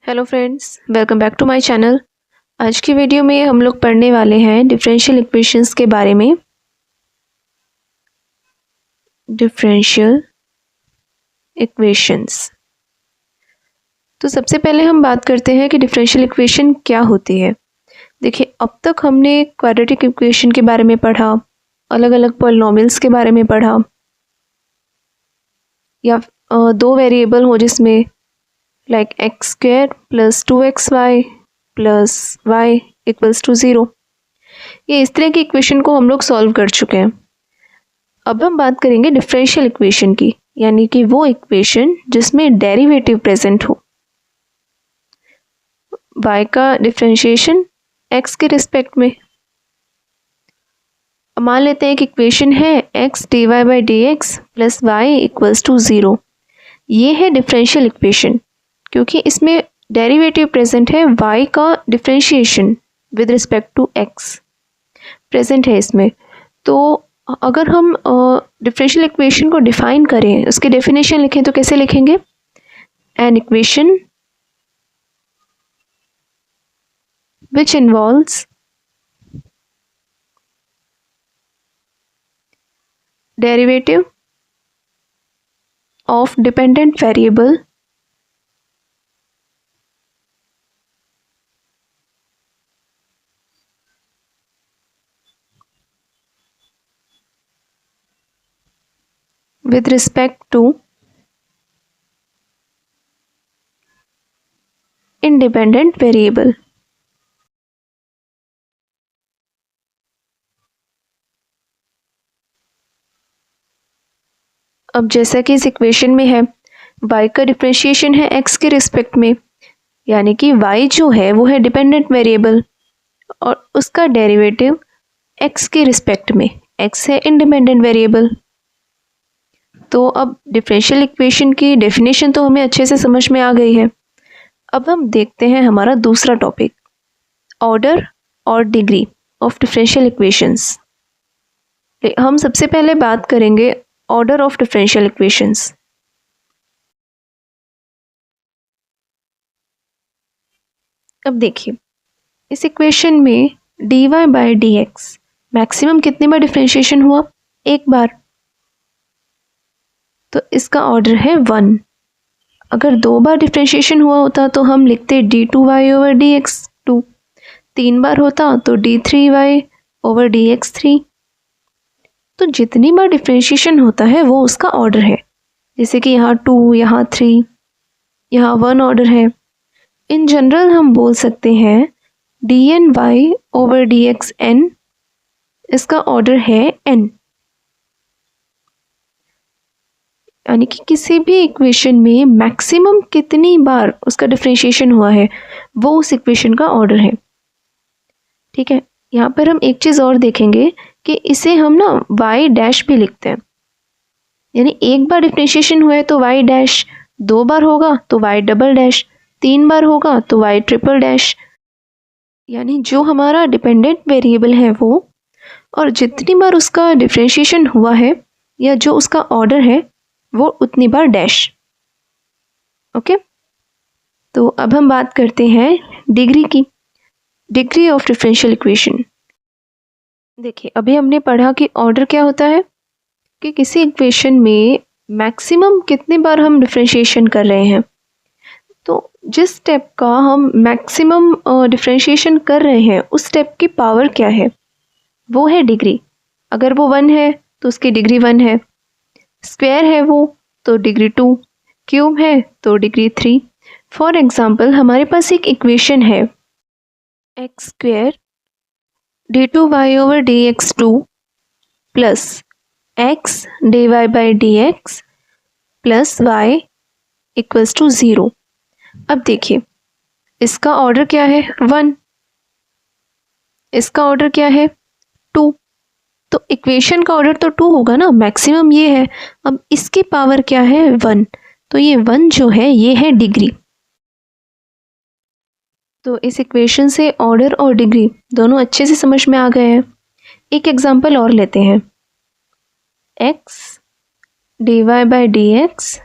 Hello friends, welcome back to my channel. आज की video में हम लोग पढ़ने वाले हैं डिफरेंशियल इक्वेशंस के बारे में। Differential equations. तो सबसे पहले हम बात करते हैं कि डिफरेंशियल इक्वेशन क्या होती है। देखिए, अब तक हमने क्वाड्रेटिक इक्वेशन के बारे में पढ़ा, अलग अलग पॉलिनॉमियल्स के बारे में पढ़ा, या दो वेरिएबल हो जिसमें like x square plus 2xy plus y equals to 0। ये इस तरह की इक्वेशन को हम लोग सॉल्व कर चुके हैं। अब हम बात करेंगे डिफरेंशियल इक्वेशन की, यानी कि वो इक्वेशन जिसमें डेरिवेटिव प्रेजेंट हो। y का डिफरेंशिएशन x के रिस्पेक्ट में। मान लेते हैं कि इक्वेशन है x dy by d x plus y equals to 0। ये है डिफरेंशियल इक्वेशन, क्योंकि इसमें डेरिवेटिव प्रेजेंट है, y का differentiation with respect to x present है इसमें। तो अगर हम डिफरेंशियल इक्वेशन को डिफाइन करें, उसकी डेफिनेशन लिखें तो कैसे लिखेंगे? An equation which involves derivative of dependent variable with respect to independent variable। अब जैसा कि इस इक्वेशन में है, y का डिफरेंशिएशन है x के रिस्पेक्ट में, यानी कि y जो है वो है डिपेंडेंट वेरिएबल और उसका डेरिवेटिव x के रिस्पेक्ट में, x है इंडिपेंडेंट वेरिएबल। तो अब डिफरेंशियल इक्वेशन की डेफिनेशन तो हमें अच्छे से समझ में आ गई है। अब हम देखते हैं हमारा दूसरा टॉपिक, ऑर्डर और डिग्री ऑफ डिफरेंशियल इक्वेशंस। हम सबसे पहले बात करेंगे ऑर्डर ऑफ डिफरेंशियल इक्वेशंस। अब देखिए, इस इक्वेशन में dy by d x maximum कितनी बार डिफरेंशिएशन हुआ? एक बार, तो इसका ऑर्डर है 1। अगर दो बार डिफरेंशिएशन हुआ होता तो हम लिखते d2y ओवर डी एक्स 2। 3 बार होता तो d3y ओवर डी एक्स 3। तो जितनी बार डिफरेंशिएशन होता है वो उसका ऑर्डर है। जैसे कि यहाँ 2, यहाँ 3, यहाँ 1 ऑर्डर है। इन जनरल हम बोल सकते हैं dny over d x n, इसका ऑर्डर है n। यानी कि किसी भी इक्वेशन में मैक्सिमम कितनी बार उसका डिफरेंशिएशन हुआ है वो उस इक्वेशन का ऑर्डर है। ठीक है, यहाँ पर हम एक चीज़ और देखेंगे कि इसे हम ना y डैश भी लिखते हैं। यानी एक बार डिफरेंशिएशन हुआ है तो y डैश, 2 बार होगा तो y डबल डैश, 3 बार होगा तो y ट्रिपल डैश। यानी जो हमारा डिपेंडेंट वेरिएबल है वो, और जितनी बार उसका डिफरेंशिएशन हुआ है या जो उसका ऑर्डर है वो उतनी बार डैश। ओके, तो अब हम बात करते हैं डिग्री की, डिग्री ऑफ डिफरेंशियल इक्वेशन। देखिए, अभी हमने पढ़ा कि ऑर्डर क्या होता है, कि किसी इक्वेशन में मैक्सिमम कितनी बार हम डिफरेंशिएशन कर रहे हैं। तो जिस स्टेप का हम मैक्सिमम डिफरेंशिएशन कर रहे हैं उस स्टेप की पावर क्या है, वो है डिग्री। अगर वो 1 है तो उसकी डिग्री 1 है, स्क्वायर है वो तो डिग्री 2, क्यूब है तो डिग्री 3। फॉर एग्जाम्पल, हमारे पास एक इक्वेशन है x square d2y over d x 2 plus x dy by d x plus y equals to 0। अब देखिए, इसका ऑर्डर क्या है? 1। इसका ऑर्डर क्या है? 2। तो इक्वेशन का ऑर्डर तो 2 होगा ना, मैक्सिमम ये है। अब इसकी पावर क्या है? 1। तो ये 1 जो है ये है डिग्री। तो इस इक्वेशन से ऑर्डर और डिग्री दोनों अच्छे से समझ में आ गए हैं। एक एग्जांपल और लेते हैं, x dy by d x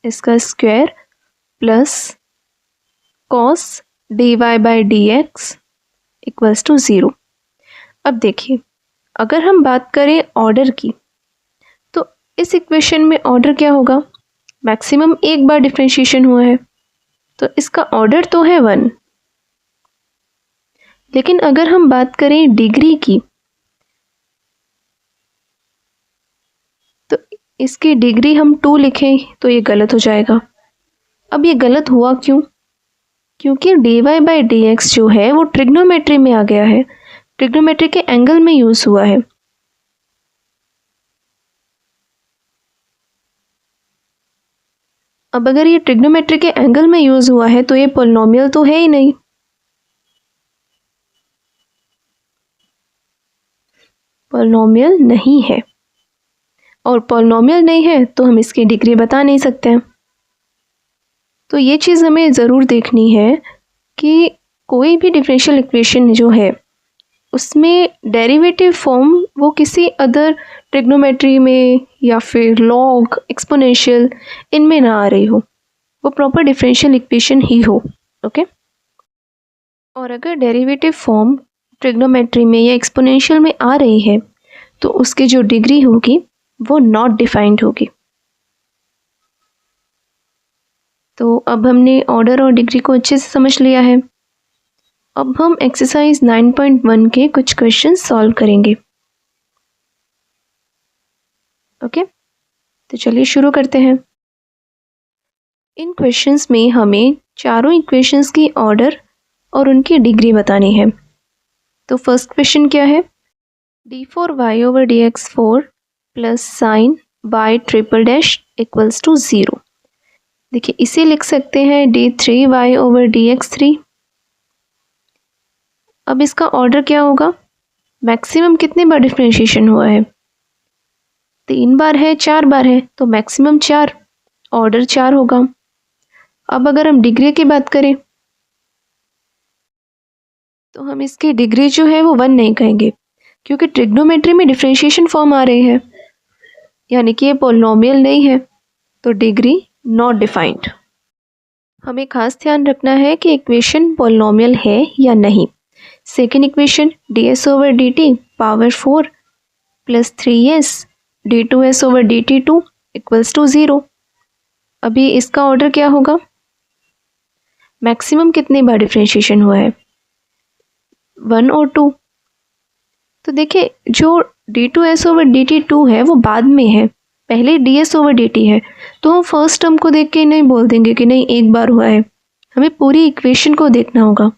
इसका square plus cos dy by d x equals to 0। अब देखिए, अगर हम बात करें ऑर्डर की, तो इस इक्वेशन में ऑर्डर क्या होगा? मैक्सिमम एक बार डिफ्रेंशिएशन हुआ है, तो इसका ऑर्डर तो है 1। लेकिन अगर हम बात करें डिग्री की, तो इसकी डिग्री हम 2 लिखें तो ये गलत हो जाएगा। अब ये गलत हुआ क्यों? क्योंकि dy बाई डी एक्स जो है वो ट्रिग्नोमेट्री में आ गया है, ट्रिग्नोमेट्री के एंगल में यूज हुआ है। अब अगर ये ट्रिग्नोमेट्री के एंगल में यूज हुआ है तो ये पॉलिनोमियल तो है ही नहीं। पॉलिनोमियल नहीं है, और पॉलिनोमियल नहीं है तो हम इसकी डिग्री बता नहीं सकते हैं। तो ये चीज़ हमें ज़रूर देखनी है कि कोई भी डिफरेंशियल इक्वेशन जो है उसमें डेरिवेटिव फॉर्म वो किसी अदर ट्रिग्नोमेट्री में या फिर लॉग, एक्सपोनेंशियल इनमें ना आ रही हो, वो प्रॉपर डिफरेंशियल इक्वेशन ही हो। ओके। और अगर डेरिवेटिव फॉर्म ट्रिग्नोमेट्री में या एक्सपोनेंशियल में आ रही है तो उसकी जो डिग्री होगी वो नॉट डिफाइंड होगी। तो अब हमने ऑर्डर और डिग्री को अच्छे से समझ लिया है। अब हम एक्सरसाइज 9.1 के कुछ क्वेश्चन सॉल्व करेंगे। ओके, तो चलिए शुरू करते हैं। इन क्वेश्चंस में हमें चारों इक्वेशंस की ऑर्डर और उनकी डिग्री बतानी है। तो फर्स्ट क्वेश्चन क्या है? d4y over dx4 plus sine y triple dash equals to 0। देखिए, इसे लिख सकते हैं d3y ओवर dx3। अब इसका ऑर्डर क्या होगा? मैक्सिमम कितने बार डिफरेंशिएशन हुआ है? 3 बार है, 4 बार है, तो मैक्सिमम 4, ऑर्डर 4 होगा। अब अगर हम डिग्री की बात करें तो हम इसकी डिग्री जो है वो 1 नहीं कहेंगे, क्योंकि ट्रिग्नोमेट्री में डिफरेंशिएशन फॉर्म आ रही है, यानी कि ये पॉलिनोमियल नहीं है, तो डिग्री नॉट डिफाइंड। हमें खास ध्यान रखना है कि इक्वेशन पॉलिनोमियल है या नहीं। Second equation ds over dt power 4 plus 3s d2s over dt2 equals to 0। अभी इसका ऑर्डर क्या होगा? मैक्सिमम कितनी बार डिफरेंशिएशन हुआ है? 1 और 2। तो देखिए, जो d2s ओवर dt2 है वो बाद में है, पहले ds ओवर dt है, तो हम फर्स्ट टर्म को देख के नहीं बोल देंगे कि नहीं एक बार हुआ है, हमें पूरी इक्वेशन को देखना होगा।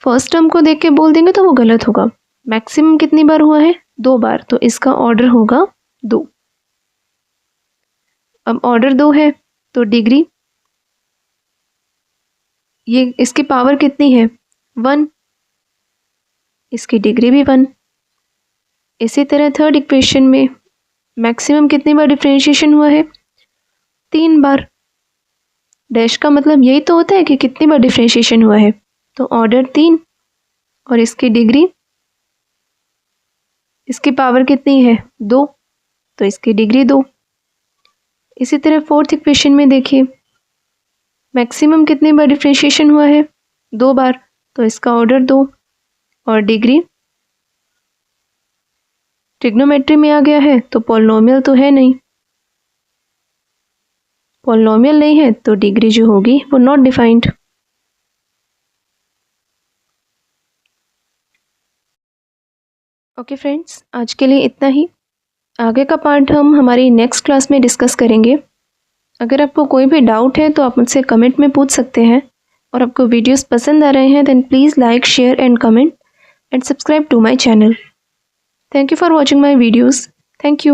फर्स्ट टर्म को देख के बोल देंगे तो वो गलत होगा। मैक्सिमम कितनी बार हुआ है? 2 बार, तो इसका ऑर्डर होगा 2। अब ऑर्डर 2 है तो डिग्री, ये इसकी पावर कितनी है? 1, इसकी डिग्री भी 1। इसी तरह थर्ड इक्वेशन में मैक्सिमम कितनी बार डिफरेंशिएशन हुआ है? 3 बार। डैश का मतलब यही तो होता है कि कितनी बार डिफरेंशिएशन हुआ है, तो ऑर्डर 3, और इसकी डिग्री, इसकी पावर कितनी है? 2, तो इसकी डिग्री 2। इसी तरह फोर्थ इक्वेशन में देखिए, मैक्सिमम कितनी बार डिफरेंशिएशन हुआ है? 2 बार, तो इसका ऑर्डर 2, और डिग्री ट्रिग्नोमेट्री में आ गया है, तो पॉलिनोमियल तो है नहीं, पॉलिनोमियल नहीं है तो डिग्री जो होगी वो नॉट डिफाइंड। ओके फ्रेंड्स, आज के लिए इतना ही। आगे का पार्ट हम हमारी नेक्स्ट क्लास में डिस्कस करेंगे। अगर आपको कोई भी डाउट है तो आप मुझसे कमेंट में पूछ सकते हैं, और आपको वीडियोस पसंद आ रहे हैं then please like, share and comment and subscribe to my channel. Thank you for watching my videos. Thank you.